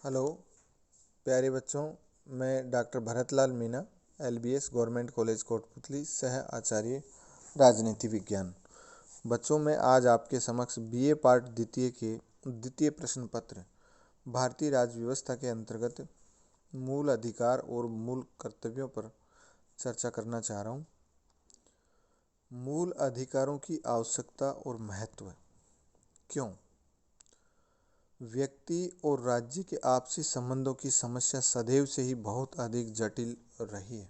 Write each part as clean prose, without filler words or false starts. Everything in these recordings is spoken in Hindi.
हेलो प्यारे बच्चों, मैं doctor Bharatlal Meena, LBS government college Kotputli, सह आचार्य राजनीति विज्ञान। बच्चों, मैं आज आपके समक्ष BA पार्ट द्वितीय के द्वितीय प्रश्न पत्र भारतीय राज्य व्यवस्था के अंतर्गत मूल अधिकार और मूल कर्तव्यों पर चर्चा करना चाह रहा हूँ। मूल अधिकारों की आवश्यकता और महत्व। क्यों? व्यक्ति और राज्य के आपसी संबंधों की समस्या सदैव से ही बहुत अधिक जटिल रही है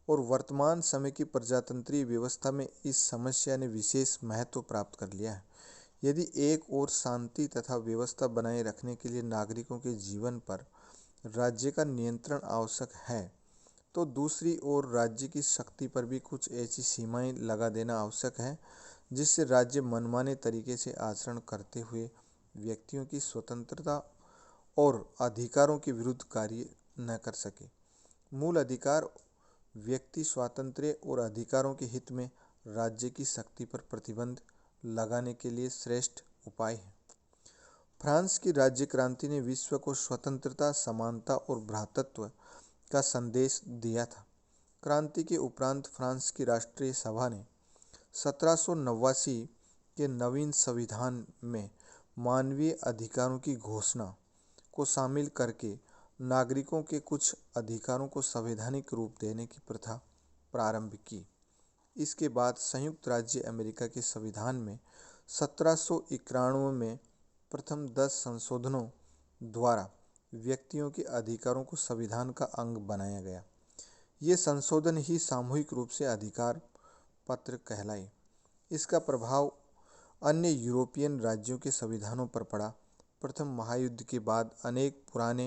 और वर्तमान समय की प्रजातंत्रीय व्यवस्था में इस समस्या ने विशेष महत्व प्राप्त कर लिया है। यदि एक ओर शांति तथा व्यवस्था बनाए रखने के लिए नागरिकों के जीवन पर राज्य का नियंत्रण आवश्यक है, तो दूसरी ओर राज्य की शक्ति पर भी कुछ ऐसी सीमाएं लगा देना आवश्यक है जिससे राज्य मनमाने तरीके से आचरण करते हुए व्यक्तियों की स्वतंत्रता और अधिकारों के विरुद्ध कार्य न कर सके। मूल अधिकार व्यक्ति स्वातंत्र्य और अधिकारों के हित में राज्य की शक्ति पर प्रतिबंध लगाने के लिए श्रेष्ठ उपाय है। फ्रांस की राज्य क्रांति ने विश्व को स्वतंत्रता, समानता और भ्रातृत्व का संदेश दिया था। क्रांति के उपरांत फ्रांस की राष्ट्रीय सभा ने 1789 के नवीन संविधान में मानवीय अधिकारों की घोषणा को शामिल करके नागरिकों के कुछ अधिकारों को संवैधानिक रूप देने की प्रथा प्रारंभ की। इसके बाद संयुक्त राज्य अमेरिका के संविधान में 1791 में प्रथम 10 संशोधनों द्वारा व्यक्तियों के अधिकारों को संविधान का अंग बनाया गया। ये संशोधन ही सामूहिक रूप से अधिकार पत्र कहलाए। इसका प्रभाव अन्य यूरोपियन राज्यों के संविधानों पर पड़ा। प्रथम महायुद्ध के बाद अनेक पुराने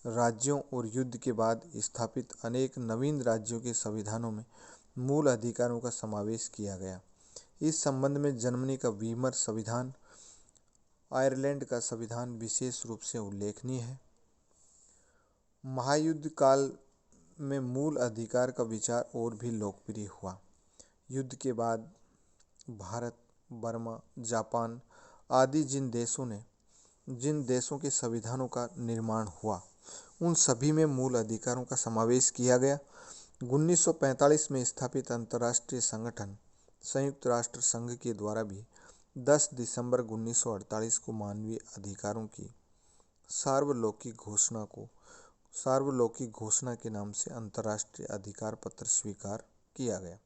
राज्यों और युद्ध के बाद स्थापित अनेक नवीन राज्यों के संविधानों में मूल अधिकारों का समावेश किया गया। इस संबंध में जर्मनी का वीमर संविधान, आयरलैंड का संविधान विशेष रूप से उल्लेखनीय है। महायुद्ध काल में मूल अधिकार का विचार और भी लोकप्रिय हुआ। युद्ध के बाद भारत, बर्मा, जापान आदि जिन देशों के संविधानों का निर्माण हुआ, उन सभी में मूल अधिकारों का समावेश किया गया। 1945 में स्थापित अंतर्राष्ट्रीय संगठन संयुक्त राष्ट्र संघ के द्वारा भी 10 दिसंबर 1948 को मानवीय अधिकारों की सार्वलौकिक घोषणा के नाम से अंतर्राष्ट्रीय अधिकार पत्र स्वीकार किया गया।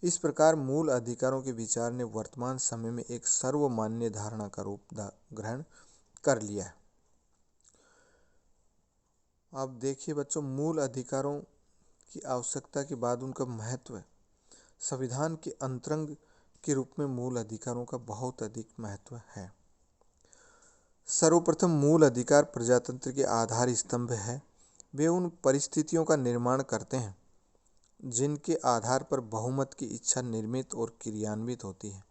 इस प्रकार मूल अधिकारों के विचार ने वर्तमान समय में एक सर्वमान्य धारणा का रूप ग्रहण कर लिया है। अब देखिए बच्चों, मूल अधिकारों की आवश्यकता के बाद उनका महत्व। संविधान के अंतरंग के रूप में मूल अधिकारों का बहुत अधिक महत्व है। सर्वप्रथम मूल अधिकार प्रजातंत्र के आधार स्तंभ है। वे उन परिस्थितियों का निर्माण करते हैं जिनके आधार पर बहुमत की इच्छा निर्मित और क्रियान्वित होती है।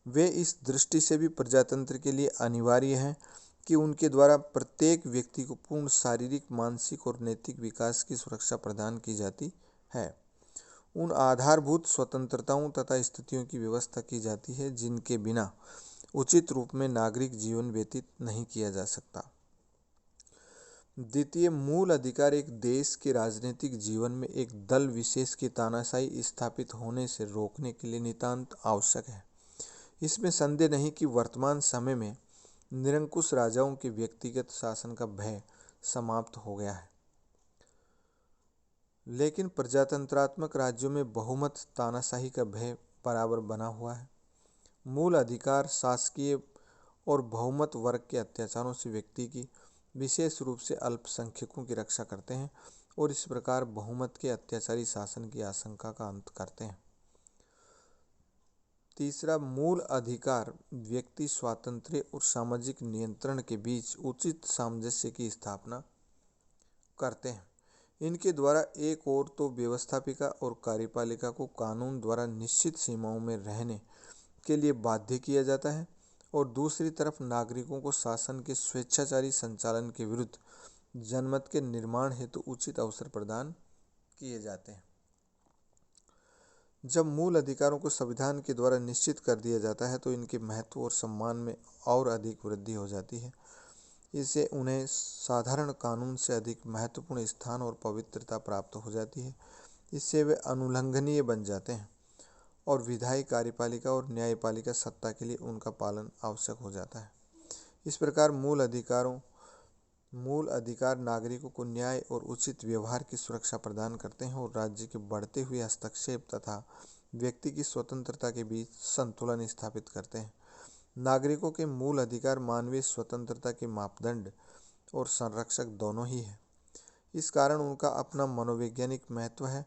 वे इस दृष्टि से भी प्रजातंत्र के लिए अनिवार्य हैं कि उनके द्वारा प्रत्येक व्यक्ति को पूर्ण शारीरिक, मानसिक और नैतिक विकास की सुरक्षा प्रदान की जाती है। उन आधारभूत स्वतंत्रताओं तथा स्थितियों की व्यवस्था की जाती है जिनके बिना उचित रूप में नागरिक जीवन व्यतीत नहीं किया जा सकता। द्वितीय, मूल अधिकार एक देश के राजनीतिक जीवन में एक दल विशेष की तानाशाही स्थापित होने से रोकने के लिए नितांत आवश्यक है। इसमें संदेह नहीं कि वर्तमान समय में निरंकुश राजाओं के व्यक्तिगत शासन का भय समाप्त हो गया है, लेकिन प्रजातंत्रात्मक राज्यों में बहुमत तानाशाही का भय बराबर बना हुआ है। मूल अधिकार शासकीय और बहुमत वर्ग के अत्याचारों से व्यक्ति की, विशेष रूप से अल्पसंख्यकों की रक्षा करते हैं और इस प्रकार बहुमत के अत्याचारी शासन की आशंका का अंत करते हैं। तीसरा, मूल अधिकार व्यक्ति स्वातंत्र्य और सामाजिक नियंत्रण के बीच उचित सामंजस्य की स्थापना करते हैं। इनके द्वारा एक ओर तो व्यवस्थापिका और कार्यपालिका को कानून द्वारा निश्चित सीमाओं में रहने के लिए बाध्य किया जाता है और दूसरी तरफ नागरिकों को शासन के स्वेच्छाचारी संचालन के विरुद्ध जनमत के निर्माण हेतु उचित अवसर प्रदान किए जाते हैं। जब मूल अधिकारों को संविधान के द्वारा निश्चित कर दिया जाता है तो इनके महत्व और सम्मान में और अधिक वृद्धि हो जाती है। इससे उन्हें साधारण कानून से अधिक महत्वपूर्ण स्थान और पवित्रता प्राप्त हो जाती है। इससे वे अनुल्लंघनीय बन जाते हैं और विधायी, कार्यपालिका और न्यायपालिका सत्ता के लिए उनका पालन आवश्यक हो जाता है। इस प्रकार मूल अधिकार नागरिकों को न्याय और उचित व्यवहार की सुरक्षा प्रदान करते हैं और राज्य के बढ़ते हुए हस्तक्षेप तथा व्यक्ति की स्वतंत्रता के बीच संतुलन स्थापित करते हैं। नागरिकों के मूल अधिकार मानवीय स्वतंत्रता के मापदंड और संरक्षक दोनों ही है। इस कारण उनका अपना मनोवैज्ञानिक महत्व है।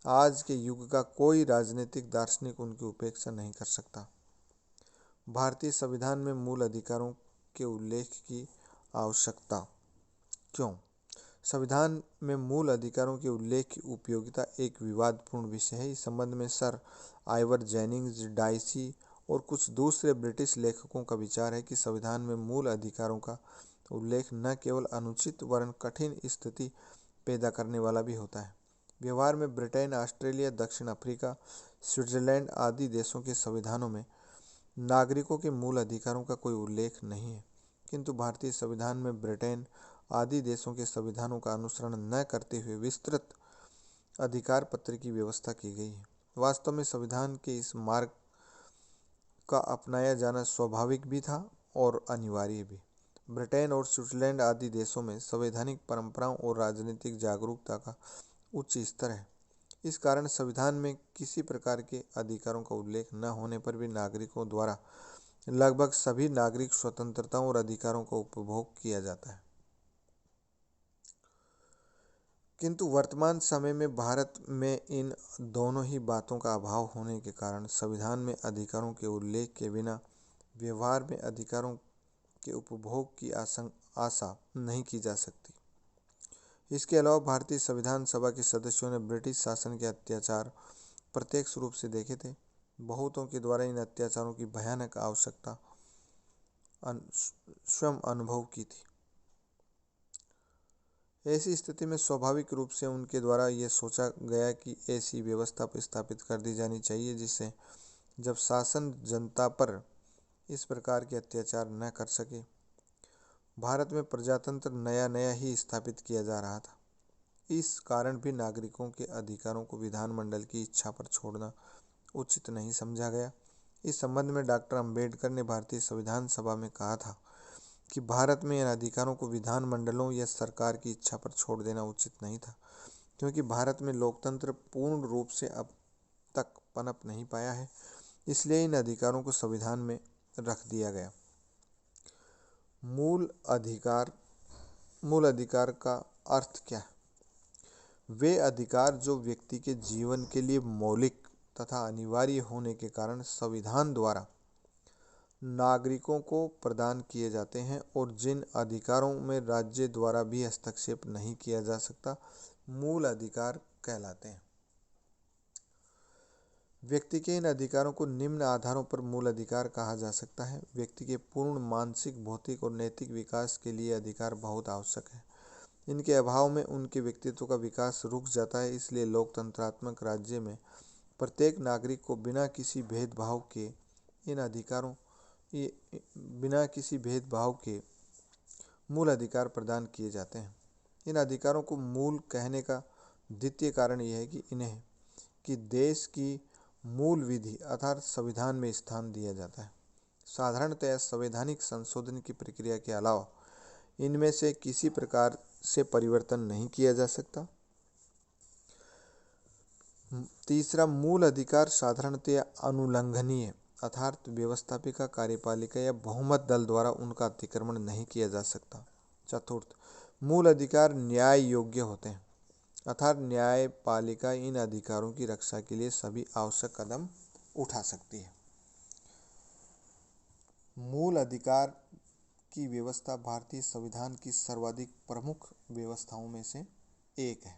आज के युग का कोई राजनीतिक दार्शनिक उनकी उपेक्षा नहीं कर सकता। भारतीय संविधान में मूल अधिकारों के उल्लेख की आवश्यकता क्यों? संविधान में मूल अधिकारों के उल्लेख की उपयोगिता एक विवादपूर्ण विषय है। इस संबंध में सर आइवर जेनिंग्स, डाइसी और कुछ दूसरे ब्रिटिश लेखकों का विचार है कि संविधान में मूल अधिकारों का उल्लेख न केवल अनुचित वरन कठिन स्थिति पैदा करने वाला भी होता है। व्यवहार में ब्रिटेन, ऑस्ट्रेलिया, दक्षिण अफ्रीका, स्विट्जरलैंड आदि देशों के संविधानों में नागरिकों के मूल अधिकारों का कोई उल्लेख नहीं है, किंतु भारतीय संविधान में ब्रिटेन आदि देशों के संविधानों का अनुसरण न करते हुए विस्तृत अधिकार पत्र की व्यवस्था की गई है। वास्तव में संविधान के इस मार्ग का अपनाया जाना स्वाभाविक भी था और अनिवार्य भी। ब्रिटेन और स्विट्जरलैंड आदि देशों में संवैधानिक परंपराओं और राजनीतिक जागरूकता का उच्च स्तर है। इस कारण संविधान में किसी प्रकार के अधिकारों का उल्लेख न होने पर भी नागरिकों द्वारा लगभग सभी नागरिक स्वतंत्रताओं और अधिकारों का उपभोग किया जाता है। किंतु वर्तमान समय में भारत में इन दोनों ही बातों का अभाव होने के कारण संविधान में अधिकारों के उल्लेख के बिना व्यवहार में अधिकारों के उपभोग की आशा नहीं की जा सकती। इसके अलावा भारतीय संविधान सभा के सदस्यों ने ब्रिटिश शासन के अत्याचार प्रत्यक्ष रूप से देखे थे। बहुतों के द्वारा इन अत्याचारों की भयानक आवश्यकता स्वयं अनुभव की थी। ऐसी स्थिति में स्वाभाविक रूप से उनके द्वारा यह सोचा गया कि ऐसी व्यवस्था स्थापित कर दी जानी चाहिए जिससे जब शासन जनता पर इस प्रकार के अत्याचार न कर सके। भारत में प्रजातंत्र नया नया ही स्थापित किया जा रहा था। इस कारण भी नागरिकों के अधिकारों को विधानमंडल की इच्छा पर छोड़ना उचित नहीं समझा गया। इस संबंध में डॉक्टर अंबेडकर ने भारतीय संविधान सभा में कहा था कि भारत में इन अधिकारों को विधानमंडलों या सरकार की इच्छा पर छोड़ देना उचित नहीं था, क्योंकि भारत में लोकतंत्र पूर्ण रूप से अब तक पनप नहीं पाया है। इसलिए इन अधिकारों को संविधान में रख दिया गया। मूल अधिकार का अर्थ क्या है? वे अधिकार जो व्यक्ति के जीवन के लिए मौलिक तथा अनिवार्य होने के कारण संविधान द्वारा नागरिकों को प्रदान किए जाते हैं और जिन अधिकारों में राज्य द्वारा भी हस्तक्षेप नहीं किया जा सकता, मूल अधिकार कहलाते हैं। व्यक्ति के इन अधिकारों को निम्न आधारों पर मूल अधिकार कहा जा सकता है। व्यक्ति के पूर्ण मानसिक, भौतिक और नैतिक विकास के लिए अधिकार बहुत आवश्यक है। इनके अभाव में उनके व्यक्तित्व का विकास रुक जाता है। इसलिए लोकतंत्रात्मक राज्य में प्रत्येक नागरिक को बिना किसी भेदभाव के मूल अधिकार प्रदान किए जाते हैं। इन अधिकारों को मूल कहने का द्वितीय कारण यह है कि इन्हें देश की मूल विधि अर्थात संविधान में स्थान दिया जाता है। साधारणतया संवैधानिक संशोधन की प्रक्रिया के अलावा इनमें से किसी प्रकार से परिवर्तन नहीं किया जा सकता। तीसरा, मूल अधिकार साधारणतया अनुल्लंघनीय अर्थात व्यवस्थापिका, कार्यपालिका या बहुमत दल द्वारा उनका अतिक्रमण नहीं किया जा सकता। चतुर्थ, मूल अधिकार न्याय योग्य होते हैं अर्थात न्यायपालिका इन अधिकारों की रक्षा के लिए सभी आवश्यक कदम उठा सकती है। मूल अधिकार की व्यवस्था भारतीय संविधान की सर्वाधिक प्रमुख व्यवस्थाओं में से एक है।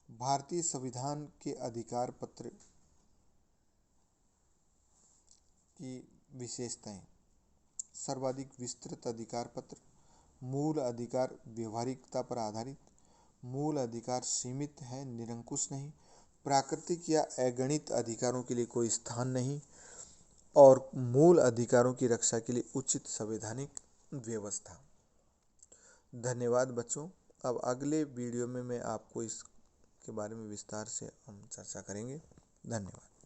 भारतीय संविधान के अधिकार पत्र की विशेषताएं: सर्वाधिक विस्तृत अधिकार पत्र, मूल अधिकार व्यवहारिकता पर आधारित, मूल अधिकार सीमित है, निरंकुश नहीं, प्राकृतिक या अगणित अधिकारों के लिए कोई स्थान नहीं, और मूल अधिकारों की रक्षा के लिए उचित संवैधानिक व्यवस्था। धन्यवाद बच्चों। अब अगले वीडियो में मैं आपको इसके बारे में विस्तार से हम चर्चा करेंगे। धन्यवाद।